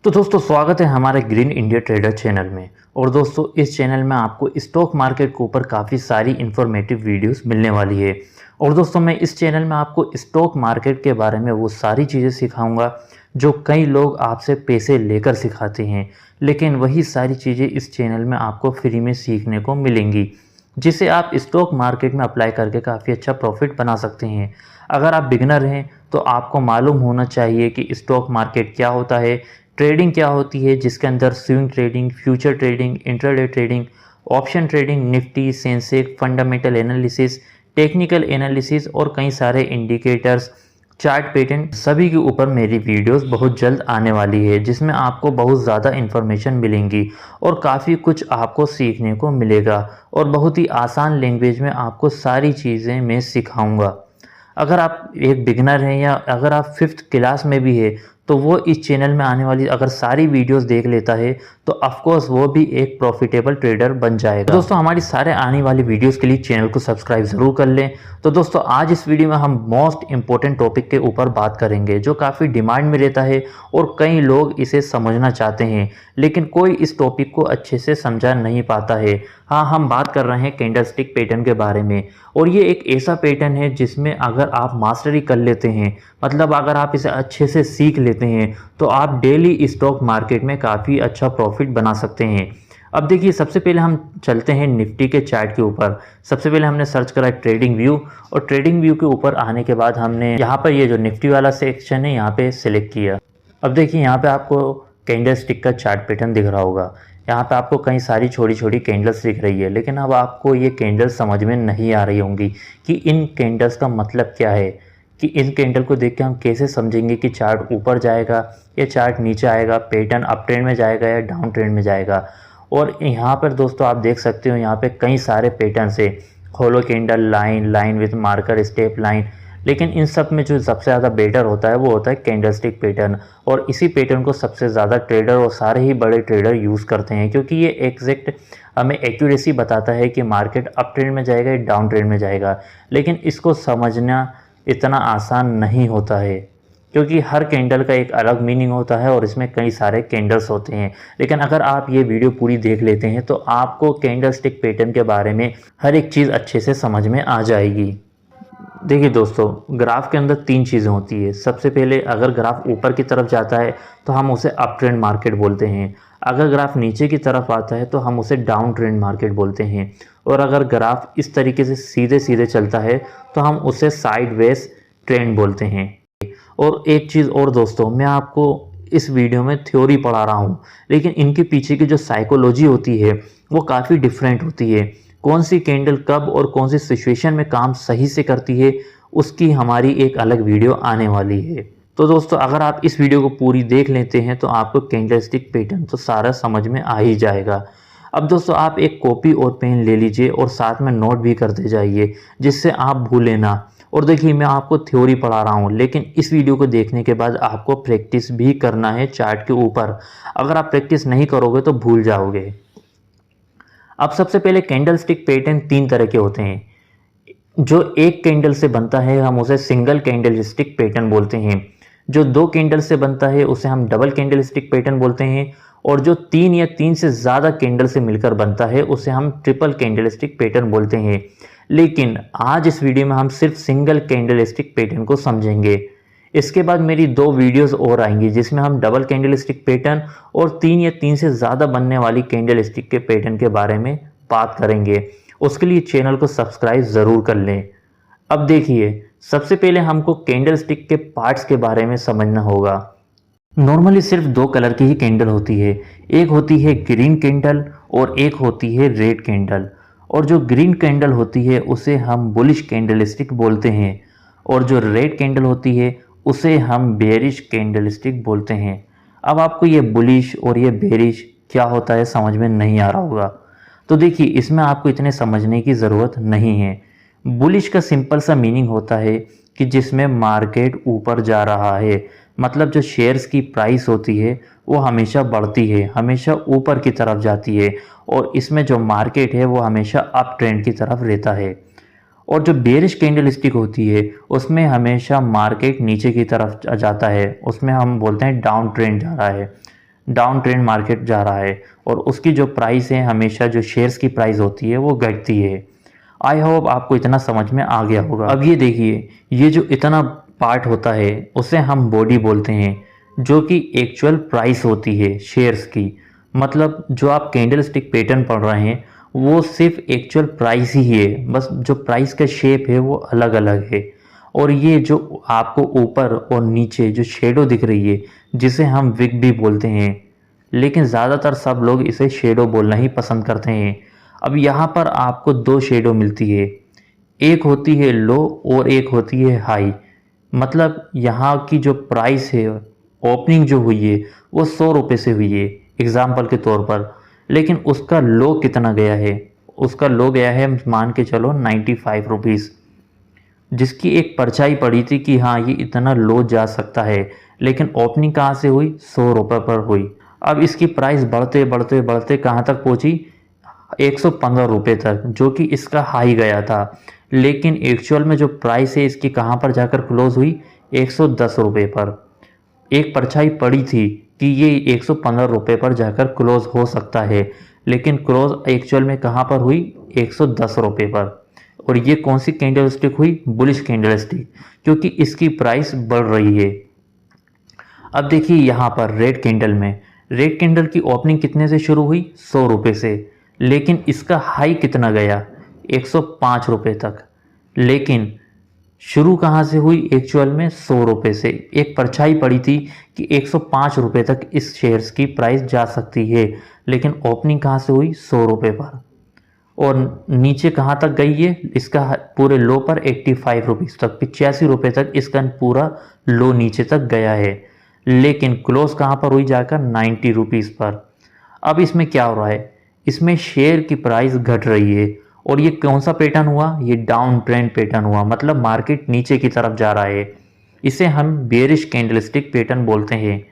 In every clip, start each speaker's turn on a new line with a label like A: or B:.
A: तो दोस्तों स्वागत है हमारे ग्रीन इंडिया ट्रेडर चैनल में। और दोस्तों इस चैनल में आपको स्टॉक मार्केट के ऊपर काफ़ी सारी इन्फॉर्मेटिव वीडियोस मिलने वाली है। और दोस्तों मैं इस चैनल में आपको स्टॉक मार्केट के बारे में वो सारी चीज़ें सिखाऊंगा जो कई लोग आपसे पैसे लेकर सिखाते हैं, लेकिन वही सारी चीज़ें इस चैनल में आपको फ्री में सीखने को मिलेंगी, जिसे आप स्टॉक मार्केट में अप्लाई करके काफ़ी अच्छा प्रॉफिट बना सकते हैं। अगर आप बिगनर हैं तो आपको मालूम होना चाहिए कि स्टॉक मार्केट क्या होता है, ट्रेडिंग क्या होती है, जिसके अंदर swing trading, future trading, intraday trading, option trading, Nifty, Sensex, fundamental analysis, technical analysis और कई सारे इंडिकेटर्स, चार्ट पैटर्न, सभी के ऊपर मेरी वीडियोस बहुत जल्द आने वाली है, जिसमें आपको बहुत ज़्यादा इन्फॉर्मेशन मिलेंगी और काफ़ी कुछ आपको सीखने को मिलेगा और बहुत ही आसान लैंग्वेज में आपको सारी चीज़ें मैं सिखाऊंगा। अगर आप एक बिगनर हैं या अगर आप 5th क्लास में भी है तो वो इस चैनल में आने वाली अगर सारी वीडियोस देख लेता है तो ऑफकोर्स वो भी एक प्रॉफिटेबल ट्रेडर बन जाएगा। दोस्तों हमारी सारे आने वाली वीडियोस के लिए चैनल को सब्सक्राइब ज़रूर कर लें। तो दोस्तों आज इस वीडियो में हम मोस्ट इम्पोर्टेंट टॉपिक के ऊपर बात करेंगे जो काफ़ी डिमांड में रहता है और कई लोग इसे समझना चाहते हैं, लेकिन कोई इस टॉपिक को अच्छे से समझा नहीं पाता है। हाँ, हम बात कर रहे हैं कैंडलस्टिक पैटर्न के बारे में। और ये एक ऐसा पैटर्न है जिसमें अगर आप मास्टरी कर लेते हैं, मतलब अगर आप इसे अच्छे से सीख लेते हैं, तो आप डेली स्टॉक मार्केट में काफ़ी अच्छा प्रॉफिट बना सकते हैं। अब देखिए, सबसे पहले हम चलते हैं निफ्टी के चार्ट के ऊपर। सबसे पहले हमने सर्च करा ट्रेडिंग व्यू और ट्रेडिंग व्यू के ऊपर आने के बाद हमने यहाँ पर ये जो निफ्टी वाला सेक्शन है यहाँ पे सिलेक्ट किया। अब देखिए यहाँ पे आपको कैंडल स्टिक का चार्ट पैटर्न दिख रहा होगा। यहाँ पे आपको कई सारी छोटी छोटी कैंडल्स दिख रही है, लेकिन अब आपको ये कैंडल्स समझ में नहीं आ रही होंगी कि इन कैंडल्स का मतलब क्या है, कि इन कैंडल को देख के हम कैसे समझेंगे कि चार्ट ऊपर जाएगा या चार्ट नीचे आएगा, पैटर्न अप ट्रेंड में जाएगा या डाउन ट्रेंड में जाएगा। और यहाँ पर दोस्तों आप देख सकते हो यहाँ पे कई सारे पैटर्न है, hollow candle, line, line with marker, step line, लेकिन इन सब में जो सबसे ज़्यादा बेटर होता है वो होता है कैंडलस्टिक पैटर्न। और इसी पैटर्न को सबसे ज़्यादा ट्रेडर और सारे ही बड़े ट्रेडर यूज़ करते हैं, क्योंकि ये एग्जैक्ट हमें एक्यूरेसी बताता है कि मार्केट अप ट्रेंड में जाएगा या डाउन ट्रेंड में जाएगा। लेकिन इसको समझना इतना आसान नहीं होता है, क्योंकि हर कैंडल का एक अलग मीनिंग होता है और इसमें कई सारे कैंडल्स होते हैं। लेकिन अगर आप ये वीडियो पूरी देख लेते हैं तो आपको कैंडलस्टिक पैटर्न के बारे में हर एक चीज़ अच्छे से समझ में आ जाएगी। देखिए दोस्तों, ग्राफ के अंदर 3 चीज़ें होती है। सबसे पहले अगर ग्राफ ऊपर की तरफ जाता है तो हम उसे अप ट्रेंड मार्केट बोलते हैं। अगर ग्राफ नीचे की तरफ आता है तो हम उसे डाउन ट्रेंड मार्केट बोलते हैं। और अगर ग्राफ इस तरीके से सीधे सीधे चलता है तो हम उसे साइडवेज ट्रेंड बोलते हैं। और एक चीज़ और दोस्तों, मैं आपको इस वीडियो में थ्योरी पढ़ा रहा हूँ, लेकिन इनके पीछे की जो साइकोलॉजी होती है वो काफ़ी डिफरेंट होती है। कौन सी कैंडल कब और कौन सी सिचुएशन में काम सही से करती है, उसकी हमारी एक अलग वीडियो आने वाली है। तो दोस्तों अगर आप इस वीडियो को पूरी देख लेते हैं तो आपको कैंडलस्टिक पैटर्न तो सारा समझ में आ ही जाएगा। अब दोस्तों आप एक कॉपी और पेन ले लीजिए और साथ में नोट भी करते जाइए, जिससे आप भूलें ना। और देखिए, मैं आपको थ्योरी पढ़ा रहा हूँ, लेकिन इस वीडियो को देखने के बाद आपको प्रैक्टिस भी करना है चार्ट के ऊपर। अगर आप प्रैक्टिस नहीं करोगे तो भूल जाओगे। अब सबसे पहले कैंडलस्टिक पैटर्न 3 तरह के होते हैं। जो एक कैंडल से बनता है हम उसे सिंगल कैंडलस्टिक पैटर्न बोलते हैं। जो 2 कैंडल से बनता है उसे हम डबल कैंडलस्टिक पैटर्न बोलते हैं। और जो 3 या 3 से ज़्यादा कैंडल से मिलकर बनता है उसे हम ट्रिपल कैंडलस्टिक पैटर्न बोलते हैं। लेकिन आज इस वीडियो में हम सिर्फ सिंगल कैंडलस्टिक पैटर्न को समझेंगे। इसके बाद मेरी 2 वीडियोस और आएंगी जिसमें हम डबल कैंडलस्टिक पैटर्न और 3 या 3 से ज़्यादा बनने वाली कैंडलस्टिक के पैटर्न के बारे में बात करेंगे। उसके लिए चैनल को सब्सक्राइब ज़रूर कर लें। अब देखिए, सबसे पहले हमको कैंडलस्टिक के पार्ट्स के बारे में समझना होगा। नॉर्मली सिर्फ 2 कलर की ही कैंडल होती है, एक होती है ग्रीन कैंडल और एक होती है रेड कैंडल। और जो ग्रीन कैंडल होती है उसे हम बुलिश कैंडलस्टिक बोलते हैं, और जो रेड कैंडल होती है उसे हम बेरिश कैंडलस्टिक बोलते हैं। अब आपको ये बुलिश और ये बेरिश क्या होता है समझ में नहीं आ रहा होगा, तो देखिए इसमें आपको इतने समझने की ज़रूरत नहीं है। बुलिश का सिंपल सा मीनिंग होता है कि जिसमें मार्केट ऊपर जा रहा है, मतलब जो शेयर्स की प्राइस होती है वो हमेशा बढ़ती है, हमेशा ऊपर की तरफ जाती है, और इसमें जो मार्केट है वो हमेशा अप ट्रेंड की तरफ रहता है। और जो बेरिश कैंडलस्टिक होती है उसमें हमेशा मार्केट नीचे की तरफ जाता है, उसमें हम बोलते हैं डाउन ट्रेंड जा रहा है। डाउन ट्रेंड मार्केट जा रहा है और उसकी जो प्राइस है हमेशा जो शेयर्स की प्राइस होती है वो घटती है। आई होप आपको इतना समझ में आ गया होगा। अब ये देखिए, ये जो इतना पार्ट होता है उसे हम बॉडी बोलते हैं, जो कि एक्चुअल प्राइस होती है शेयर्स की। मतलब जो आप कैंडल स्टिक पैटर्न पढ़ रहे हैं वो सिर्फ एक्चुअल प्राइस ही है, बस जो प्राइस का शेप है वो अलग अलग है। और ये जो आपको ऊपर और नीचे जो शेडो दिख रही है जिसे हम विग भी बोलते हैं, लेकिन ज़्यादातर सब लोग इसे शेडो बोलना ही पसंद करते हैं। अब यहाँ पर आपको दो शेडो मिलती है, एक होती है लो और एक होती है हाई। मतलब यहाँ की जो प्राइस है, ओपनिंग जो हुई है वो 100 रुपये से हुई है एग्जाम्पल के तौर पर, लेकिन उसका लो कितना गया है, उसका लो गया है मान के चलो 95 रुपीज़, जिसकी एक परछाई पड़ी थी कि हाँ ये इतना लो जा सकता है, लेकिन ओपनिंग कहाँ से हुई, 100 रुपये पर हुई। अब इसकी प्राइस बढ़ते बढ़ते बढ़ते कहाँ तक पहुँची, 115 रुपये तक, जो कि इसका हाई गया था। लेकिन एक्चुअल में जो प्राइस है इसकी कहाँ पर जाकर क्लोज हुई, 110 रुपये पर। एक परछाई पड़ी थी कि ये 115 रुपये पर जाकर क्लोज हो सकता है, लेकिन क्लोज एक्चुअल में कहाँ पर हुई, 110 रुपये पर। और ये कौन सी कैंडल स्टिक हुई, बुलिश कैंडल स्टिक, क्योंकि इसकी प्राइस बढ़ रही है। अब देखिए यहाँ पर रेड कैंडल में, रेड कैंडल की ओपनिंग कितने से शुरू हुई, 100 रुपये से, लेकिन इसका हाई कितना गया, 105 रुपये तक। लेकिन शुरू कहाँ से हुई, एक्चुअल में 100 रुपये से। एक परछाई पड़ी थी कि 105 रुपये तक इस शेयर्स की प्राइस जा सकती है, लेकिन ओपनिंग कहाँ से हुई, 100 रुपये पर। और नीचे कहाँ तक गई है, इसका पूरे लो पर 85 रुपीज़ तक, 85 रुपये तक इसका पूरा लो नीचे तक गया है, लेकिन क्लोज कहाँ पर हुई जाकर, 90 रुपीज़ पर। अब इसमें क्या हो रहा है, इसमें शेयर की प्राइस घट रही है और ये कौन सा पैटर्न हुआ, ये डाउन ट्रेंड पैटर्न हुआ, मतलब मार्केट नीचे की तरफ जा रहा है। इसे हम बेरिश कैंडलस्टिक पैटर्न बोलते हैं।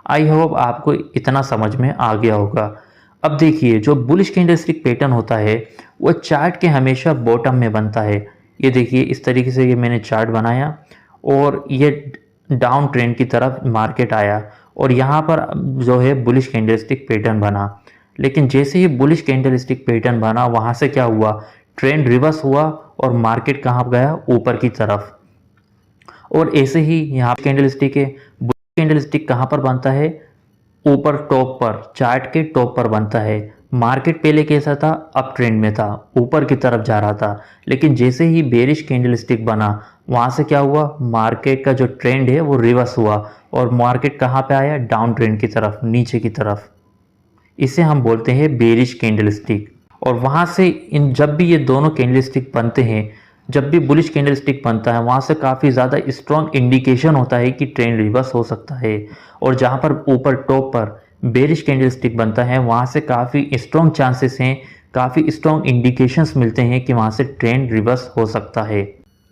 A: आई होप आपको इतना समझ में आ गया होगा। अब देखिए, जो बुलिश कैंडलस्टिक पैटर्न होता है वो चार्ट के हमेशा बॉटम में बनता है। ये देखिए इस तरीके से ये मैंने चार्ट बनाया और ये डाउन ट्रेंड की तरफ मार्केट आया और यहाँ पर जो है बुलिश कैंडलस्टिक पैटर्न बना। लेकिन जैसे ही बुलिश कैंडलस्टिक पैटर्न बना वहाँ से क्या हुआ, ट्रेंड रिवर्स हुआ और मार्केट कहाँ गया, ऊपर की तरफ। और ऐसे ही यहाँ कैंडलस्टिक है, बुलिश कैंडलस्टिक कहाँ पर बनता है, ऊपर टॉप पर, चार्ट के टॉप पर बनता है। मार्केट पहले कैसा था, अप ट्रेंड में था, ऊपर की तरफ जा रहा था, लेकिन जैसे ही बेरिश कैंडलस्टिक बना वहाँ से क्या हुआ, मार्केट का जो ट्रेंड है वो रिवर्स हुआ और मार्केट कहाँ पे आया, डाउन ट्रेंड की तरफ, नीचे की तरफ। इसे हम बोलते हैं बेरिश कैंडलस्टिक। और वहाँ से इन जब भी ये दोनों कैंडलस्टिक बनते हैं, जब भी बुलिश कैंडलस्टिक बनता है वहाँ से काफ़ी ज़्यादा स्ट्रॉन्ग इंडिकेशन होता है कि ट्रेंड रिवर्स हो सकता है। और जहाँ पर ऊपर टॉप पर बेरिश कैंडलस्टिक बनता है वहाँ से काफ़ी स्ट्रॉन्ग चांसेस हैं, काफ़ी स्ट्रॉन्ग इंडिकेशंस मिलते हैं कि वहाँ से ट्रेंड रिवर्स हो सकता है।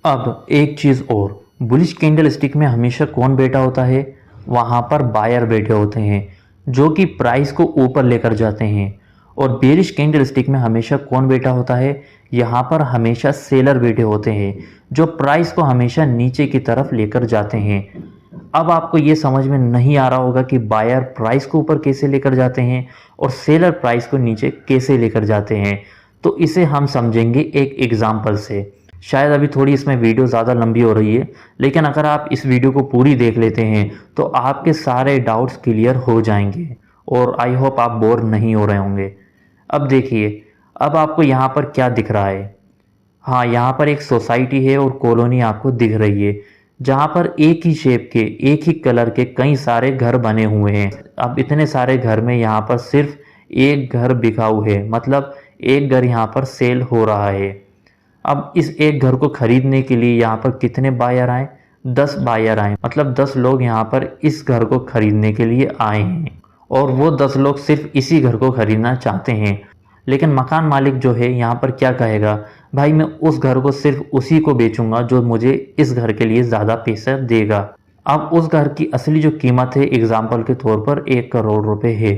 A: अब एक चीज़ और, बुलिश कैंडलस्टिक में हमेशा कौन बैठा होता है, वहाँ पर बायर बैठे होते हैं जो कि प्राइस को ऊपर लेकर जाते हैं। और बेरिश कैंडलस्टिक में हमेशा कौन बैठा होता है, यहाँ पर हमेशा सेलर बैठे होते हैं जो प्राइस को हमेशा नीचे की तरफ लेकर जाते हैं। अब आपको ये समझ में नहीं आ रहा होगा कि बायर प्राइस को ऊपर कैसे लेकर जाते हैं और सेलर प्राइस को नीचे कैसे लेकर जाते हैं, तो इसे हम समझेंगे एक एग्जाम्पल से। शायद अभी थोड़ी इसमें वीडियो ज़्यादा लंबी हो रही है, लेकिन अगर आप इस वीडियो को पूरी देख लेते हैं तो आपके सारे डाउट्स क्लियर हो जाएंगे और आई होप आप बोर नहीं हो रहे होंगे। अब देखिए, अब आपको यहाँ पर क्या दिख रहा है, हाँ यहाँ पर एक सोसाइटी है और कॉलोनी आपको दिख रही है जहाँ पर एक ही शेप के, एक ही कलर के कई सारे घर बने हुए हैं। अब इतने सारे घर में यहाँ पर सिर्फ एक घर बिकाऊ है, मतलब एक घर यहाँ पर सेल हो रहा है। अब इस एक घर को खरीदने के लिए यहाँ पर कितने बायर आए, 10 बायर आए, मतलब 10 लोग यहाँ पर इस घर को खरीदने के लिए आए हैं और वो 10 लोग सिर्फ इसी घर को खरीदना चाहते हैं। लेकिन मकान मालिक जो है यहाँ पर क्या कहेगा, भाई मैं उस घर को सिर्फ उसी को बेचूंगा जो मुझे इस घर के लिए ज़्यादा पैसा देगा। अब उस घर की असली जो कीमत है एग्जाम्पल के तौर पर 1 करोड़ रुपए है।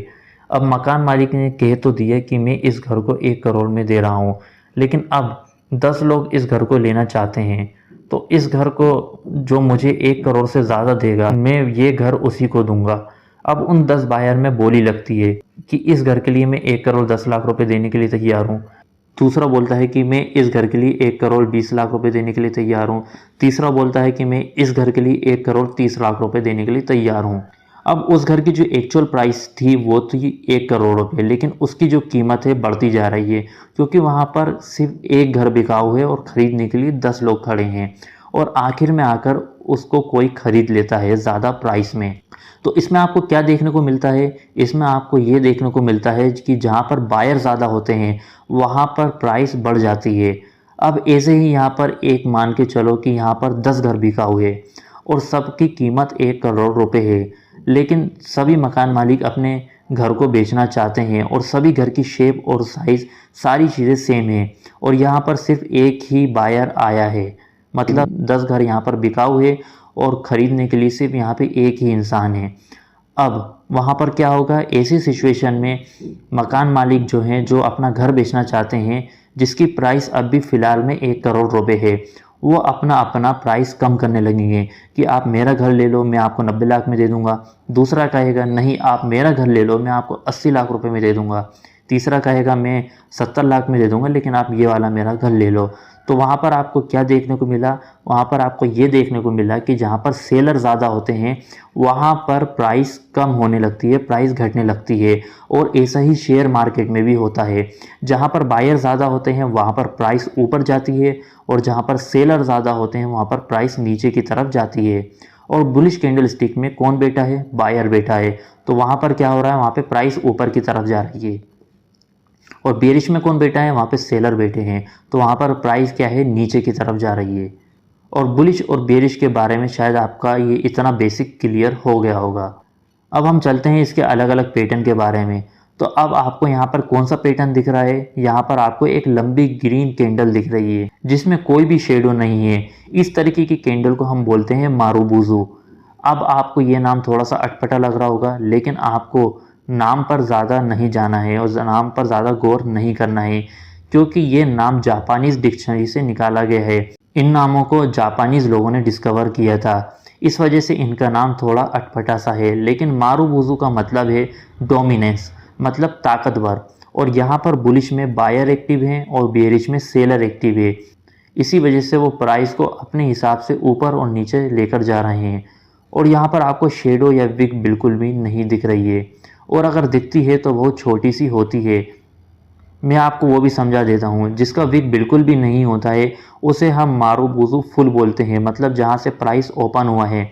A: अब मकान मालिक ने कह तो दिया कि मैं इस घर को 1 करोड़ में दे रहा हूँ, लेकिन अब 10 लोग इस घर को लेना चाहते हैं, तो इस घर को जो मुझे 1 करोड़ से ज़्यादा देगा मैं ये घर उसी को दूंगा। अब उन 10 बायर में बोली लगती है कि इस घर के लिए मैं 1 करोड़ 10 लाख रुपए देने के लिए तैयार हूँ। दूसरा बोलता है कि मैं इस घर के लिए 1 करोड़ 20 लाख रुपए देने के लिए तैयार हूँ। तीसरा बोलता है कि मैं इस घर के लिए 1 करोड़ 30 लाख रुपए देने के लिए तैयार हूँ। अब उस घर की जो एक्चुअल प्राइस थी वो थी 1 करोड़ रुपए, लेकिन उसकी जो कीमत है बढ़ती जा रही है क्योंकि वहाँ पर सिर्फ एक घर बिकाऊ है और ख़रीदने के लिए 10 लोग खड़े हैं और आखिर में आकर उसको कोई ख़रीद लेता है ज़्यादा प्राइस में। तो इसमें आपको क्या देखने को मिलता है? इसमें आपको ये देखने को मिलता है कि जहाँ पर बायर ज़्यादा होते हैं वहाँ पर प्राइस बढ़ जाती है। अब ऐसे ही यहाँ पर एक मान के चलो कि यहाँ पर 10 घर बिका हुए और सबकी कीमत 1 करोड़ रुपए है, लेकिन सभी मकान मालिक अपने घर को बेचना चाहते हैं और सभी घर की शेप और साइज़ सारी चीज़ें सेम है और यहाँ पर सिर्फ एक ही बायर आया है। मतलब 10 घर यहाँ पर बिकाऊ है और ख़रीदने के लिए सिर्फ यहाँ पे एक ही इंसान है। अब वहाँ पर क्या होगा? ऐसी सिचुएशन में मकान मालिक जो हैं, जो अपना घर बेचना चाहते हैं, जिसकी प्राइस अभी फ़िलहाल में 1 करोड़ रुपए है, वो अपना अपना प्राइस कम करने लगेंगे कि आप मेरा घर ले लो, मैं आपको 90 लाख में दे दूंगा। दूसरा कहेगा नहीं, आप मेरा घर ले लो, मैं आपको 80 लाख रुपए में दे दूंगा। तीसरा कहेगा मैं 70 लाख में दे दूंगा, लेकिन आप ये वाला मेरा घर ले लो। तो वहाँ पर आपको क्या देखने को मिला? वहाँ पर आपको ये देखने को मिला कि जहाँ पर सेलर ज़्यादा होते हैं वहाँ पर प्राइस कम होने लगती है, प्राइस घटने लगती है। और ऐसा ही शेयर मार्केट में भी होता है, जहाँ पर बायर ज़्यादा होते हैं वहाँ पर प्राइस ऊपर जाती है और जहाँ पर सेलर ज़्यादा होते हैं वहाँ पर प्राइस नीचे की तरफ जाती है। और बुलिश कैंडल स्टिक में कौन बैठा है? बायर बैठा है। तो वहाँ पर क्या हो रहा है? वहाँ पे प्राइस ऊपर की तरफ जा रही है। और बेरिश में कौन बैठा है? वहाँ पे सेलर बैठे हैं, तो वहाँ पर प्राइस क्या है? नीचे की तरफ जा रही है। और बुलिश और बेरिश के बारे में शायद आपका ये इतना बेसिक क्लियर हो गया होगा। अब हम चलते हैं इसके अलग अलग पैटर्न के बारे में। तो अब आपको यहाँ पर कौन सा पैटर्न दिख रहा है? यहाँ पर आपको एक लंबी ग्रीन कैंडल दिख रही है जिसमें कोई भी शेडो नहीं है। इस तरीके की कैंडल को हम बोलते हैं मारुबुजू। अब आपको ये नाम थोड़ा सा अटपटा लग रहा होगा, लेकिन आपको नाम पर ज़्यादा नहीं जाना है और नाम पर ज़्यादा गौर नहीं करना है क्योंकि ये नाम जापानीज़ डिक्शनरी से निकाला गया है। इन नामों को जापानीज़ लोगों ने डिस्कवर किया था, इस वजह से इनका नाम थोड़ा अटपटा सा है। लेकिन मारुबुजू का मतलब है डोमिनेंस, मतलब ताकतवर। और यहाँ पर बुलिश में बायर एक्टिव है और बेरिश में सेलर एक्टिव है। इसी वजह से वो प्राइस को अपने हिसाब से ऊपर और नीचे लेकर जा रहे हैं। और यहाँ पर आपको शेडो या विग बिल्कुल भी नहीं दिख रही है, और अगर दिखती है तो बहुत छोटी सी होती है। मैं आपको वो भी समझा देता हूँ। जिसका विग बिल्कुल भी नहीं होता है उसे हम मारुबुजू फुल बोलते हैं, मतलब जहाँ से प्राइस ओपन हुआ है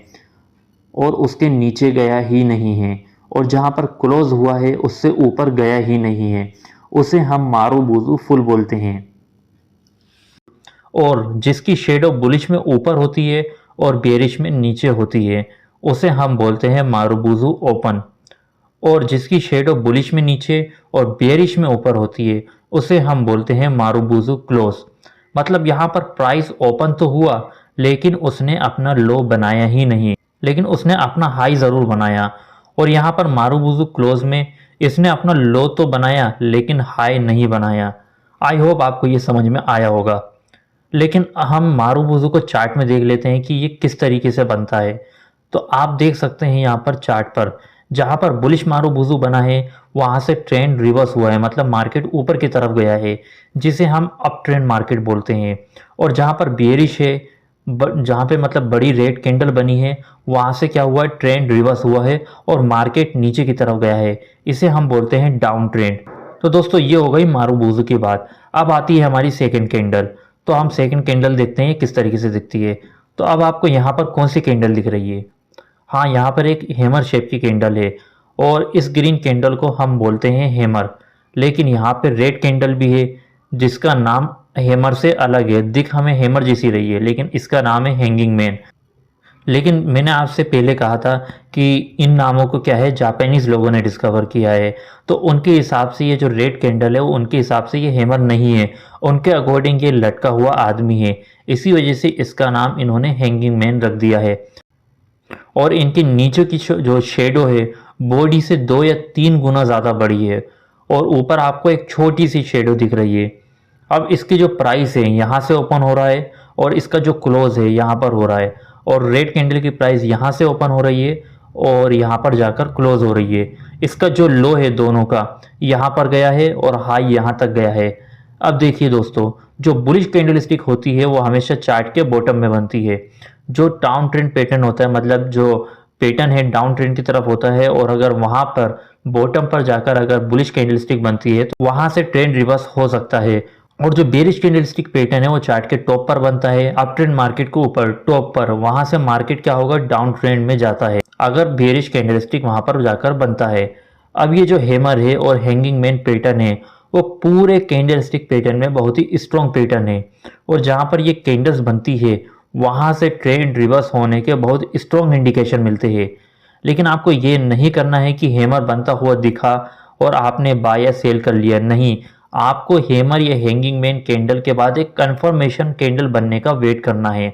A: और उसके नीचे गया ही नहीं है, और जहाँ पर क्लोज हुआ है उससे ऊपर गया ही नहीं है, उसे हम मारुबुजू फुल बोलते हैं। और जिसकी शेडो बुलिश में ऊपर होती है और बेरिश में नीचे होती है उसे हम बोलते हैं मारुबुजू ओपन। और जिसकी शेडो बुलिश में नीचे और बेरिश में ऊपर होती है उसे हम बोलते हैं मारुबुजू क्लोज। मतलब यहाँ पर प्राइस ओपन तो हुआ लेकिन उसने अपना लो बनाया ही नहीं, लेकिन उसने अपना हाई ज़रूर बनाया। और यहाँ पर मारुबुजू क्लोज में इसने अपना लो तो बनाया लेकिन हाई नहीं बनाया। आई होप आपको ये समझ में आया होगा। लेकिन हम मारुबुजू को चार्ट में देख लेते हैं कि ये किस तरीके से बनता है। तो आप देख सकते हैं यहाँ पर चार्ट पर, जहाँ पर बुलिश मारुबुजू बना है वहाँ से ट्रेंड रिवर्स हुआ है, मतलब मार्केट ऊपर की तरफ गया है, जिसे हम अप ट्रेंड मार्केट बोलते हैं। और जहाँ पर बेरिश है, जहाँ पे मतलब बड़ी रेड कैंडल बनी है, वहाँ से क्या हुआ है? ट्रेंड रिवर्स हुआ है और मार्केट नीचे की तरफ गया है, इसे हम बोलते हैं डाउन ट्रेंड। तो दोस्तों ये हो गई मारुबुजू की बात। अब आती है हमारी सेकेंड कैंडल। तो हम सेकेंड कैंडल देखते हैं किस तरीके से दिखती है। तो अब आपको यहाँ पर कौन सी कैंडल दिख रही है? हाँ, यहाँ पर एक हैमर शेप की कैंडल है और इस ग्रीन कैंडल को हम बोलते हैं हैमर। लेकिन यहाँ पे रेड कैंडल भी है जिसका नाम हैमर से अलग है, दिख हमें हैमर जैसी रही है लेकिन इसका नाम है हैंगिंग मैन। लेकिन मैंने आपसे पहले कहा था कि इन नामों को क्या है, जापानीज़ लोगों ने डिस्कवर किया है। तो उनके हिसाब से ये जो रेड कैंडल है वो उनके हिसाब से ये हैमर नहीं है, उनके अकॉर्डिंग ये लटका हुआ आदमी है। इसी वजह से इसका नाम इन्होंने हैंगिंग मैन रख दिया है। और इनके नीचे की जो शेडो है बॉडी से 2 या 3 गुना ज़्यादा बड़ी है और ऊपर आपको एक छोटी सी शेडो दिख रही है। अब इसकी जो प्राइस है यहाँ से ओपन हो रहा है और इसका जो क्लोज है यहाँ पर हो रहा है, और रेड कैंडल की प्राइस यहाँ से ओपन हो रही है और यहाँ पर जाकर क्लोज हो रही है। इसका जो लो है दोनों का यहाँ पर गया है और हाई यहाँ तक गया है। अब देखिए दोस्तों, जो बुलिश कैंडलस्टिक होती है वो हमेशा चार्ट के बॉटम में बनती है। जो डाउन ट्रेंड पैटर्न होता है, मतलब जो पैटर्न है डाउन ट्रेंड की तरफ होता है, और अगर वहां पर बॉटम पर जाकर अगर बुलिश कैंडलस्टिक बनती है तो वहां से ट्रेंड रिवर्स हो सकता है। और जो बेरिश कैंडलस्टिक पैटर्न है वो चार्ट के टॉप पर बनता है, अप ट्रेंड मार्केट के ऊपर टॉप पर, वहां से मार्केट क्या होगा, डाउन ट्रेंड में जाता है अगर बेरिश कैंडलस्टिक वहां पर जाकर बनता है। अब ये जो हैमर है और हैंगिंग मैन पैटर्न है वो पूरे कैंडलस्टिक पैटर्न में बहुत ही स्ट्रॉन्ग पैटर्न है, और जहां पर ये कैंडल्स बनती है वहां से ट्रेंड रिवर्स होने के बहुत स्ट्रॉन्ग इंडिकेशन मिलते हैं। लेकिन आपको ये नहीं करना है कि हैमर बनता हुआ दिखा और आपने बाय या सेल कर लिया, नहीं। आपको हैमर या हैंगिंग मैन कैंडल के बाद एक कंफर्मेशन कैंडल बनने का वेट करना है,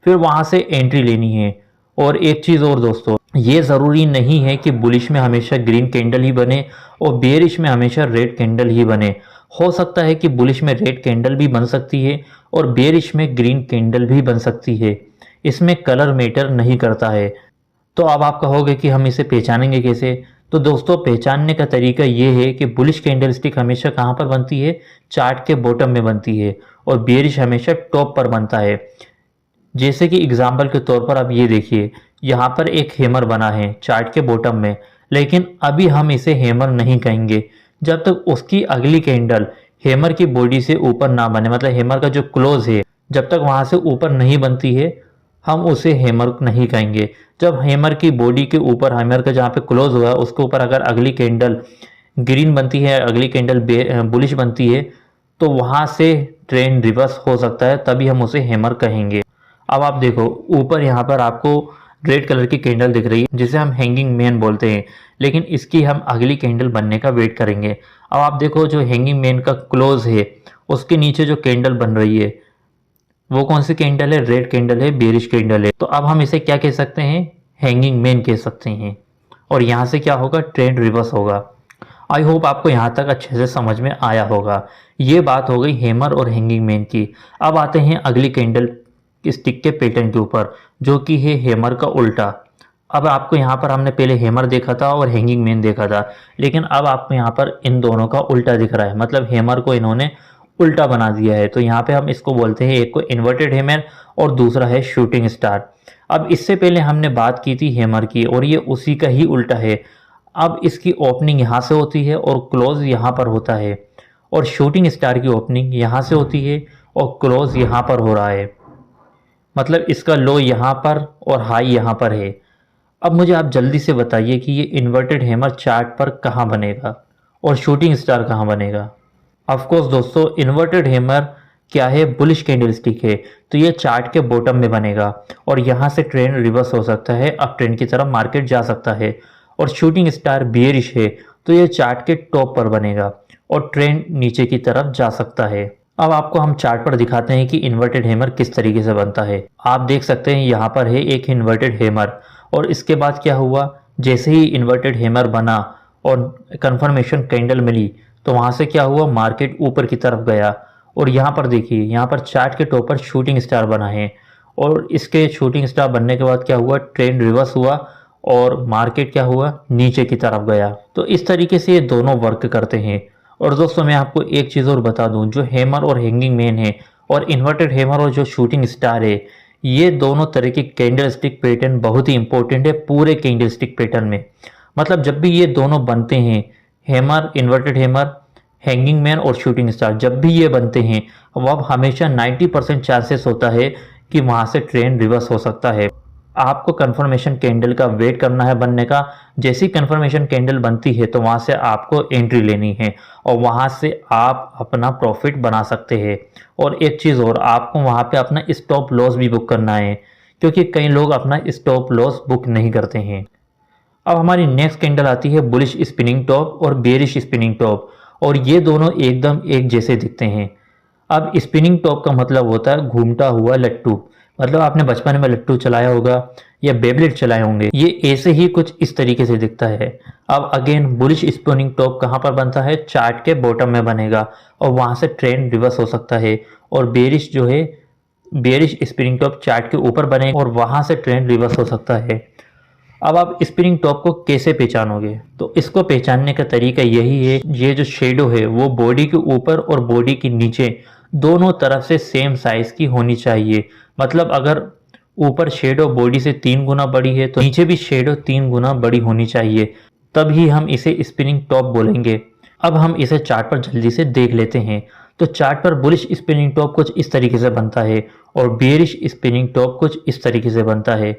A: फिर वहां से एंट्री लेनी है। और एक चीज़ और दोस्तों, ये ज़रूरी नहीं है कि बुलिश में हमेशा ग्रीन कैंडल ही बने और बेरिश में हमेशा रेड कैंडल ही बने। हो सकता है कि बुलिश में रेड कैंडल भी बन सकती है और बेरिश में ग्रीन कैंडल भी बन सकती है, इसमें कलर मैटर नहीं करता है। तो अब आप कहोगे कि हम इसे पहचानेंगे कैसे? तो दोस्तों, पहचानने का तरीका ये है कि बुलिश कैंडलस्टिक हमेशा कहाँ पर बनती है, चार्ट के बॉटम में बनती है, और बेरिश हमेशा टॉप पर बनता है। जैसे कि एग्जाम्पल के तौर पर आप ये देखिए, यहाँ पर एक हैमर बना है चार्ट के बॉटम में, लेकिन अभी हम इसे हैमर नहीं कहेंगे जब तक उसकी अगली कैंडल हैमर की बॉडी से ऊपर ना बने, मतलब हैमर का जो क्लोज है जब तक वहां से ऊपर नहीं बनती है हम उसे हैमर नहीं कहेंगे। जब हैमर की बॉडी के ऊपर, हैमर का जहाँ पे क्लोज हुआ है उसके ऊपर अगर अगली कैंडल ग्रीन बनती है, अगली कैंडल बुलिश बनती है, तो वहां से ट्रेंड रिवर्स हो सकता है, तभी हम उसे हैमर कहेंगे। अब आप देखो, ऊपर यहाँ पर आपको रेड कलर की कैंडल दिख रही है जिसे हम हैंगिंग मैन बोलते हैं, लेकिन इसकी हम अगली कैंडल बनने का वेट करेंगे। अब आप देखो, जो हैंगिंग मैन का क्लोज है उसके नीचे जो कैंडल बन रही है वो कौन सी कैंडल है, रेड कैंडल है, बेरिश कैंडल है। तो अब हम इसे क्या कह सकते हैं, हैंगिंग मैन कह सकते हैं, और यहाँ से क्या होगा, ट्रेंड रिवर्स होगा। आई होप आपको यहाँ तक अच्छे से समझ में आया होगा। ये बात हो गई हैमर और हैंगिंग मैन की। अब आते हैं अगली कैंडल स्टिक के पैटर्न के ऊपर, जो कि है हैमर का उल्टा। अब आपको यहाँ पर हमने पहले हैमर देखा था और हैंगिंग मैन देखा था, लेकिन अब आपको यहाँ पर इन दोनों का उल्टा दिख रहा है, मतलब हैमर को इन्होंने उल्टा बना दिया है। तो यहाँ पे हम इसको बोलते हैं, एक को इन्वर्टेड हैमर और दूसरा है शूटिंग स्टार। अब इससे पहले हमने बात की थी हैमर की, और ये उसी का ही उल्टा है। अब इसकी ओपनिंग यहाँ से होती है और क्लोज यहाँ पर होता है, और शूटिंग स्टार की ओपनिंग यहाँ से होती है और क्लोज यहाँ पर हो रहा है, मतलब इसका लो यहाँ पर और हाई यहाँ पर है। अब मुझे आप जल्दी से बताइए कि ये इन्वर्टेड हैमर चार्ट पर कहाँ बनेगा और शूटिंग स्टार कहाँ बनेगा। ऑफ कोर्स दोस्तों, इन्वर्टेड हैमर क्या है, बुलिश कैंडलस्टिक है, तो ये चार्ट के बॉटम में बनेगा और यहाँ से ट्रेंड रिवर्स हो सकता है, अप ट्रेंड की तरफ मार्केट जा सकता है। और शूटिंग स्टार बियरिश है, तो ये चार्ट के टॉप पर बनेगा और ट्रेंड नीचे की तरफ जा सकता है। अब आपको हम चार्ट पर दिखाते हैं कि इन्वर्टेड हैमर किस तरीके से बनता है। आप देख सकते हैं यहाँ पर है एक इन्वर्टेड हैमर, और इसके बाद क्या हुआ, जैसे ही इन्वर्टेड हैमर बना और कंफर्मेशन कैंडल मिली तो वहाँ से क्या हुआ, मार्केट ऊपर की तरफ गया। और यहाँ पर देखिए, यहाँ पर चार्ट के टॉप पर शूटिंग स्टार बना है, और इसके शूटिंग स्टार बनने के बाद क्या हुआ, ट्रेंड रिवर्स हुआ और मार्केट क्या हुआ, नीचे की तरफ गया। तो इस तरीके से ये दोनों वर्क करते हैं। और दोस्तों, मैं आपको एक चीज़ और बता दूं, जो हैमर और हैंगिंग मैन है और इन्वर्टेड हैमर और जो शूटिंग स्टार है, ये दोनों तरह के कैंडल स्टिक पैटर्न बहुत ही इंपॉर्टेंट है पूरे कैंडल स्टिक पैटर्न में। मतलब जब भी ये दोनों बनते हैं, hammer, inverted hammer, hanging man और शूटिंग स्टार, जब भी ये बनते हैं अब हमेशा 90% चांसेस होता है कि वहाँ से ट्रेंड रिवर्स हो सकता है। आपको कंफर्मेशन कैंडल का वेट करना है बनने का। जैसी कंफर्मेशन कैंडल बनती है तो वहाँ से आपको एंट्री लेनी है और वहाँ से आप अपना प्रॉफिट बना सकते हैं। और एक चीज़ और, आपको वहाँ पे अपना स्टॉप लॉस भी बुक करना है, क्योंकि कई लोग अपना स्टॉप लॉस बुक नहीं करते हैं। अब हमारी नेक्स्ट कैंडल आती है बुलिश स्पिनिंग टॉप और बेरिश स्पिनिंग टॉप, और ये दोनों एकदम एक जैसे दिखते हैं। अब स्पिनिंग टॉप का मतलब होता है घूमता हुआ लट्टू, मतलब आपने बचपन में लट्टू चलाया होगा या बेबलेट चलाए होंगे, ये ऐसे ही कुछ इस तरीके से दिखता है। अब अगेन बुलिश स्पिनिंग टॉप कहाँ पर बनता है, चार्ट के बॉटम में बनेगा और वहाँ से ट्रेंड रिवर्स हो सकता है। और बेरिश जो है, बेरिश स्पिनिंग टॉप चार्ट के ऊपर बनेगा और वहाँ से ट्रेंड रिवर्स हो सकता है। अब आप स्पिनिंग टॉप को कैसे पहचानोगे? तो इसको पहचानने का तरीका यही है, ये जो शेडो है वो बॉडी के ऊपर और बॉडी के नीचे दोनों तरफ से सेम साइज की होनी चाहिए। मतलब अगर ऊपर शेडो बॉडी से 3 गुना बड़ी है तो नीचे भी शेडो 3 गुना बड़ी होनी चाहिए, तभी हम इसे स्पिनिंग टॉप बोलेंगे। अब हम इसे चार्ट पर जल्दी से देख लेते हैं। तो चार्ट पर बुलिश स्पिनिंग टॉप कुछ इस तरीके से बनता है और बेरिश स्पिनिंग टॉप कुछ इस तरीके से बनता है।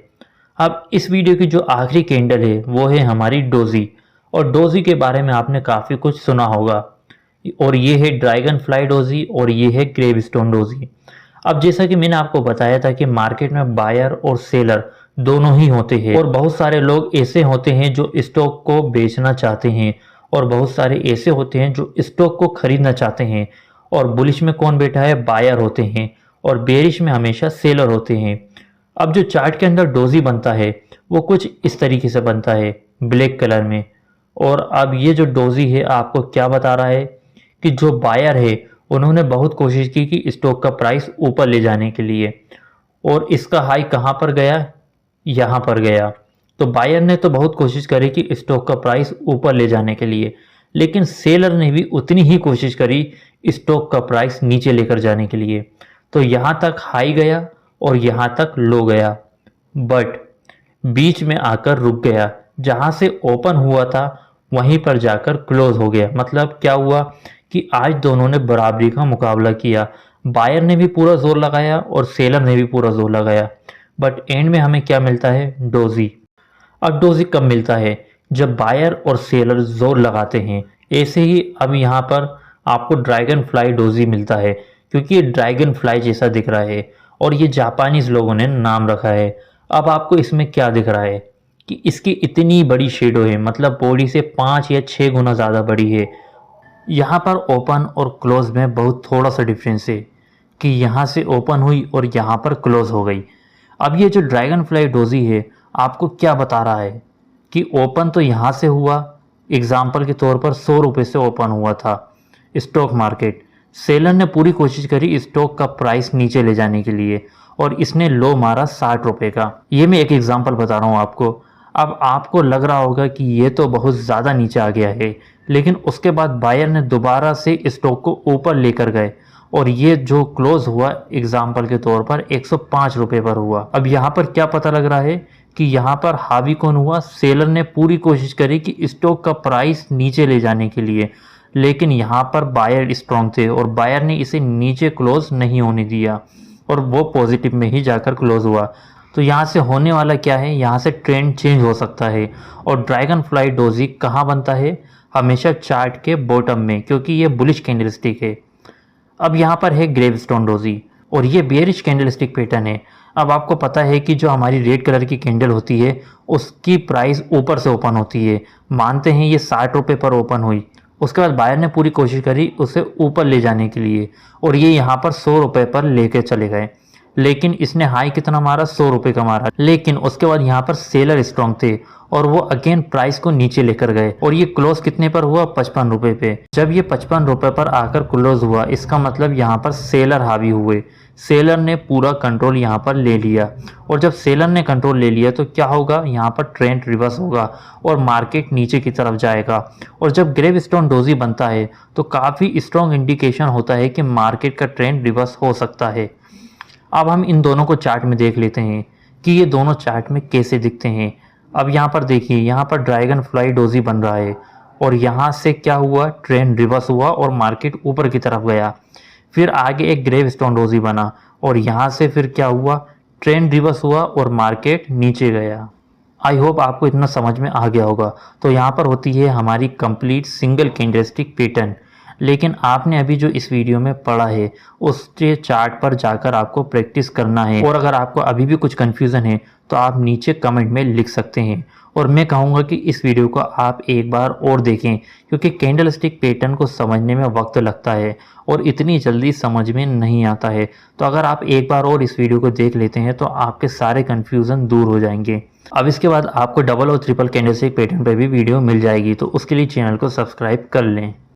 A: अब इस वीडियो की जो आखिरी कैंडल है वो है हमारी डोजी, और डोजी के बारे में आपने काफ़ी कुछ सुना होगा, और ये है ड्रैगन फ्लाई डोजी और ये है ग्रेवस्टोन डोजी। अब जैसा कि मैंने आपको बताया था कि मार्केट में बायर और सेलर दोनों ही होते हैं, और बहुत सारे लोग ऐसे होते हैं जो स्टॉक को बेचना चाहते हैं और बहुत सारे ऐसे होते हैं जो स्टॉक को खरीदना चाहते हैं। और बुलिश में कौन बैठा है? बायर होते हैं, और बेरिश में हमेशा सेलर होते हैं। अब जो चार्ट के अंदर डोजी बनता है वो कुछ इस तरीके से बनता है, ब्लैक कलर में। और अब ये जो डोजी है आपको क्या बता रहा है कि जो बायर है उन्होंने बहुत कोशिश की कि स्टॉक का प्राइस ऊपर ले जाने के लिए, और इसका हाई कहाँ पर गया? यहाँ पर गया। तो बायर ने तो बहुत कोशिश करी कि स्टॉक का प्राइस ऊपर ले जाने के लिए, लेकिन सेलर ने भी उतनी ही कोशिश करी स्टॉक का प्राइस नीचे लेकर जाने के लिए। तो यहाँ तक हाई गया और यहाँ तक लो गया, बट बीच में आकर रुक गया। जहाँ से ओपन हुआ था वहीं पर जाकर क्लोज हो गया। मतलब क्या हुआ कि आज दोनों ने बराबरी का मुकाबला किया। बायर ने भी पूरा जोर लगाया और सेलर ने भी पूरा जोर लगाया, बट एंड में हमें क्या मिलता है? डोजी। अब डोजी कब मिलता है? जब बायर और सेलर जोर लगाते हैं। ऐसे ही अब यहाँ पर आपको ड्रैगन फ्लाई डोजी मिलता है, क्योंकि ये ड्रैगन फ्लाई जैसा दिख रहा है और ये जापानीज लोगों ने नाम रखा है। अब आपको इसमें क्या दिख रहा है कि इसकी इतनी बड़ी शेडो है, मतलब बॉडी से 5 या 6 गुना ज़्यादा बड़ी है। यहाँ पर ओपन और क्लोज में बहुत थोड़ा सा डिफरेंस है कि यहाँ से ओपन हुई और यहाँ पर क्लोज हो गई। अब ये जो ड्रैगन फ्लाई डोजी है आपको क्या बता रहा है कि ओपन तो यहाँ से हुआ, एग्जाम्पल के तौर पर 100 रुपये से ओपन हुआ था स्टॉक मार्केट। सेलर ने पूरी कोशिश करी स्टॉक का प्राइस नीचे ले जाने के लिए और इसने लो मारा 60 रुपये का। ये मैं एक एग्जांपल बता रहा हूँ आपको। अब आपको लग रहा होगा कि ये तो बहुत ज़्यादा नीचे आ गया है, लेकिन उसके बाद बायर ने दोबारा से स्टॉक को ऊपर लेकर गए और ये जो क्लोज हुआ एग्जाम्पल के तौर पर 105 रुपये पर हुआ। अब यहाँ पर क्या पता लग रहा है कि यहाँ पर हावी कौन हुआ? सेलर ने पूरी कोशिश करी कि स्टॉक का प्राइस नीचे ले जाने के लिए, लेकिन यहाँ पर बायर स्ट्रॉन्ग थे और बायर ने इसे नीचे क्लोज नहीं होने दिया और वो पॉजिटिव में ही जाकर क्लोज हुआ। तो यहाँ से होने वाला क्या है? यहाँ से ट्रेंड चेंज हो सकता है। और ड्रैगन फ्लाई डोजी कहाँ बनता है? हमेशा चार्ट के बॉटम में, क्योंकि ये बुलिश कैंडलस्टिक है। अब यहाँ पर है ग्रेवस्टोन डोजी और ये बेयरिश कैंडलस्टिक पैटर्न है। अब आपको पता है कि जो हमारी रेड कलर की कैंडल होती है उसकी प्राइस ऊपर से ओपन होती है। मानते हैं ये 60 रुपये पर ओपन हुई, उसके बाद बायर ने पूरी कोशिश करी उसे ऊपर ले जाने के लिए और ये यहाँ पर 100 रुपये पर लेके चले गए, लेकिन इसने हाई कितना मारा? 100 रुपये का मारा। लेकिन उसके बाद यहाँ पर सेलर स्ट्रॉन्ग थे और वो अगेन प्राइस को नीचे लेकर गए और ये क्लोज कितने पर हुआ? 55 रुपये पे। जब ये 55 रुपये पर आकर क्लोज हुआ, इसका मतलब यहाँ पर सेलर हावी हुए। सेलर ने पूरा कंट्रोल यहाँ पर ले लिया और जब सेलर ने कंट्रोल ले लिया तो क्या होगा? यहाँ पर ट्रेंड रिवर्स होगा और मार्केट नीचे की तरफ जाएगा। और जब ग्रेवस्टोन डोजी बनता है तो काफ़ी स्ट्रॉन्ग इंडिकेशन होता है कि मार्केट का ट्रेंड रिवर्स हो सकता है। अब हम इन दोनों को चार्ट में देख लेते हैं कि ये दोनों चार्ट में कैसे दिखते हैं। अब यहाँ पर देखिए, यहाँ पर ड्रैगन फ्लाई डोजी बन रहा है और यहाँ से क्या हुआ? ट्रेंड रिवर्स हुआ और मार्केट ऊपर की तरफ गया। फिर आगे एक ग्रेवस्टोन डोजी बना और यहाँ से फिर क्या हुआ? ट्रेंड रिवर्स हुआ और मार्केट नीचे गया। आई होप आपको इतना समझ में आ गया होगा। तो यहाँ पर होती है हमारी कंप्लीट सिंगल कैंडलस्टिक पैटर्न। लेकिन आपने अभी जो इस वीडियो में पढ़ा है उसके चार्ट पर जाकर आपको प्रैक्टिस करना है। और अगर आपको अभी भी कुछ कन्फ्यूज़न है तो आप नीचे कमेंट में लिख सकते हैं और मैं कहूँगा कि इस वीडियो को आप एक बार और देखें, क्योंकि कैंडलस्टिक पैटर्न को समझने में वक्त लगता है और इतनी जल्दी समझ में नहीं आता है। तो अगर आप एक बार और इस वीडियो को देख लेते हैं तो आपके सारे कन्फ्यूज़न दूर हो जाएंगे। अब इसके बाद आपको डबल और ट्रिपल कैंडलस्टिक पैटर्न पर भी वीडियो मिल जाएगी, तो उसके लिए चैनल को सब्सक्राइब कर लें।